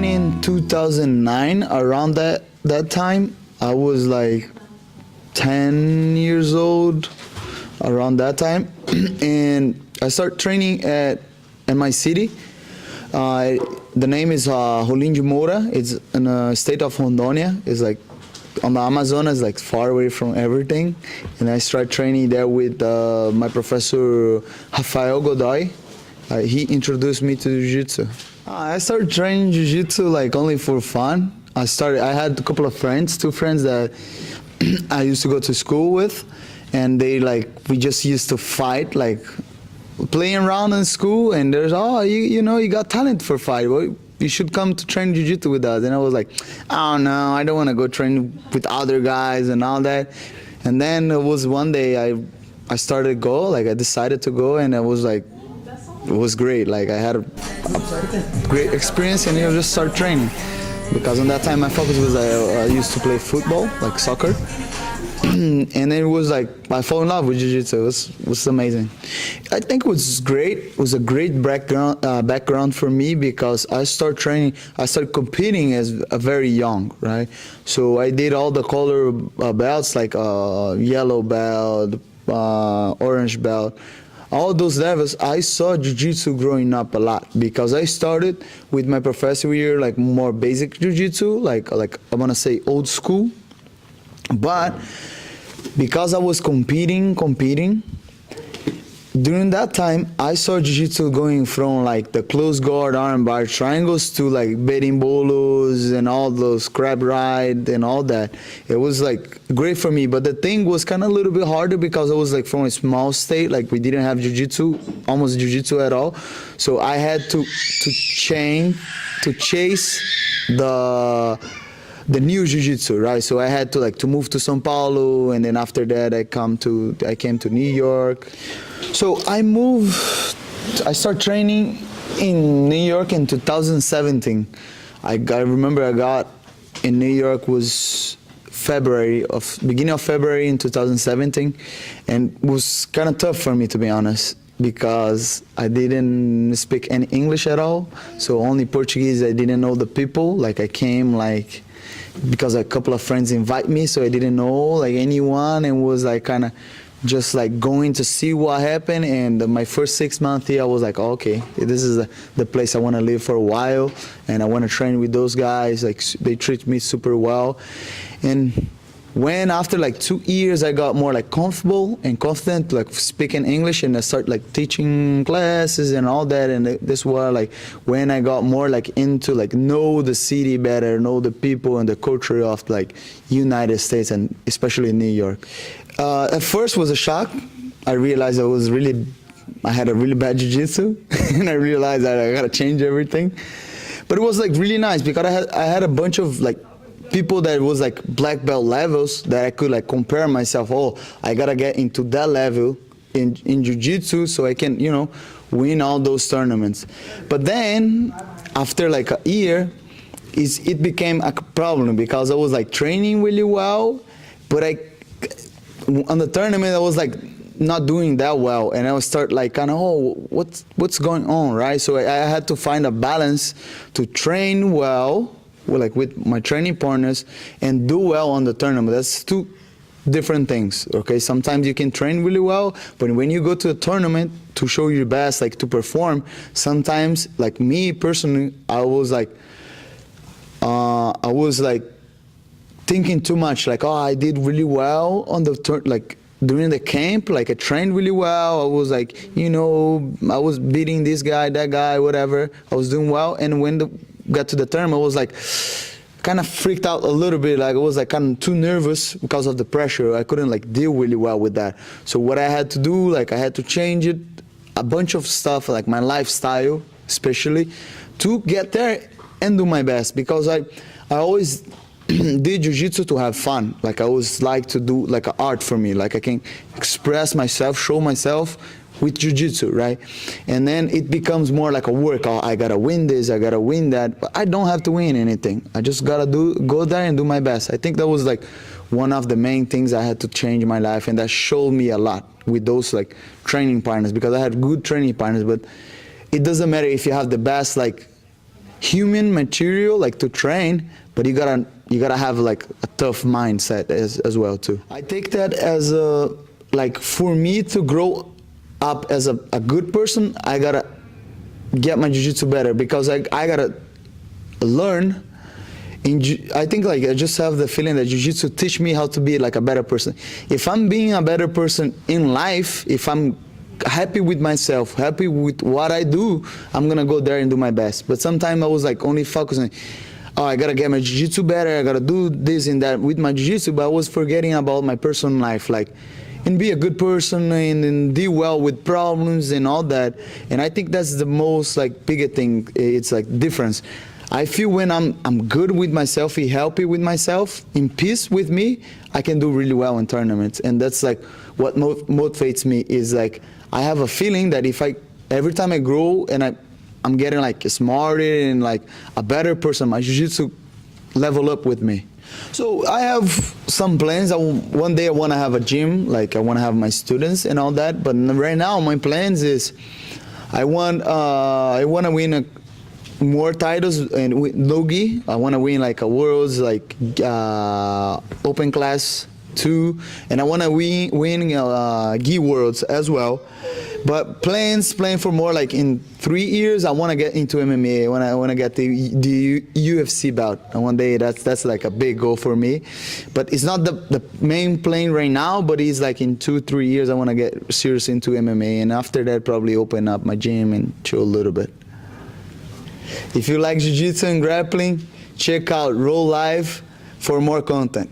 training in 2009. Around that time, I was like 10 years old. Around that time, and I started training in my city. The name is Rolim de Moura. It's in the state of Rondônia. It's like on the Amazonas, like far away from everything. And I started training there with my professor Rafael Godoy. He introduced me to Jiu-Jitsu. I started training Jiu-Jitsu like only for fun. I had a couple of friends, two friends that I used to go to school with, and we just used to fight, like playing around in school, and there's, you got talent for fight. Well, you should come to train Jiu-Jitsu with us. And I was like, oh no, I don't want to go train with other guys and all that. And then it was one day I started to go, I decided to go, and it was great. Like I had a great experience, and I just started training. Because on that time my focus was I used to play football, like soccer. And then it was like I fell in love with Jiu-Jitsu. It was amazing. I think it was great. It was a great background for me because I started competing as a very young, right? So I did all the color belts, like yellow belt, orange belt. All those levels, I saw Jiu-Jitsu growing up a lot because I started with my professor here, like more basic Jiu-Jitsu, like I want to say old school. But because I was competing, during that time, I saw Jiu-Jitsu going from like the close guard, armbar, triangles to like berimbolos and all those crab ride and all that. It was like great for me, but the thing was kind of a little bit harder because I was like from a small state, like we didn't have almost Jiu-Jitsu at all. So I had to chase the new Jiu-Jitsu, right? So I had to move to São Paulo, and then after that I came to New York. So I started training in New York in 2017. I remember I got in New York was beginning of February in 2017, and it was kind of tough for me, to be honest, because I didn't speak any English at all, so only Portuguese. I didn't know the people. Like I came because a couple of friends invite me, so I didn't know anyone, and was kind of just going to see what happened. And my first 6 months here, I was like, oh, okay, this is the place I want to live for a while, and I want to train with those guys. They treat me super well. And when after 2 years I got more comfortable and confident speaking English, and I started teaching classes and all that, and this was when I got more into know the city better, know the people and the culture of United States, and especially New York. At first was a shock. I realized I had a really bad jiu-jitsu and I realized that I gotta change everything. But it was really nice because I had a bunch of people that was black belt levels that I could compare myself. Oh, I gotta get into that level in jiu-jitsu so I can win all those tournaments. But then after a year, it became a problem because I was training really well, but on the tournament I was not doing that well, and I would start what's going on, right? So I had to find a balance to train well with my training partners and do well on the tournament. That's two different things, okay? Sometimes you can train really well, but when you go to a tournament to show your best, to perform, sometimes, me personally, I was thinking too much, oh, I did really well on the during the camp, I trained really well. I was I was beating this guy, that guy, whatever. I was doing well, and when got to the tournament, I was kind of freaked out a little bit. I was kind of too nervous because of the pressure. I couldn't deal really well with that. So what I had to do, I had to change it, a bunch of stuff, my lifestyle especially, to get there and do my best, because I always did jiu-jitsu to have fun. I always like to do an art for me. I can express myself, show myself with jiu-jitsu, right? And then it becomes more like a workout. I gotta win this, I gotta win that, but I don't have to win anything. I just gotta go there and do my best. I think that was one of the main things I had to change in my life, and that showed me a lot with those training partners, because I had good training partners, but it doesn't matter if you have the best human material like to train, but you gotta have like a tough mindset as well too. I take that as a, like, for me to grow up as a good person, I gotta get my jiu-jitsu better, because I gotta learn. I think like I just have the feeling that jiu-jitsu teach me how to be like a better person. If I'm being a better person in life, if I'm happy with myself, happy with what I do, I'm gonna go there and do my best. But sometimes I was like only focusing, oh, I gotta get my jiu-jitsu better, I gotta do this and that with my jiu-jitsu, but I was forgetting about my personal life, like, and be a good person and deal well with problems and all that. And I think that's the most like bigger thing. It's like difference. I feel when I'm good with myself, happy with myself, in peace with me, I can do really well in tournaments. And that's like what motivates me, is like I have a feeling that if every time I grow and I'm getting like smarter and like a better person, my jiu-jitsu level up with me. So I have some plans. One day I want to have a gym, like I want to have my students and all that. But right now my plans is I want to win more titles and with no-gi. I want to win like a world's like open class 2, and I want to win gi worlds as well. But plan for more like in 3 years. I want to get into MMA. I want to get the UFC belt. And one day that's like a big goal for me. But it's not the main plan right now. But it's like in 2-3 years I want to get serious into MMA, and after that probably open up my gym and chill a little bit. If you like jiu-jitsu and grappling, check out Roll Live for more content.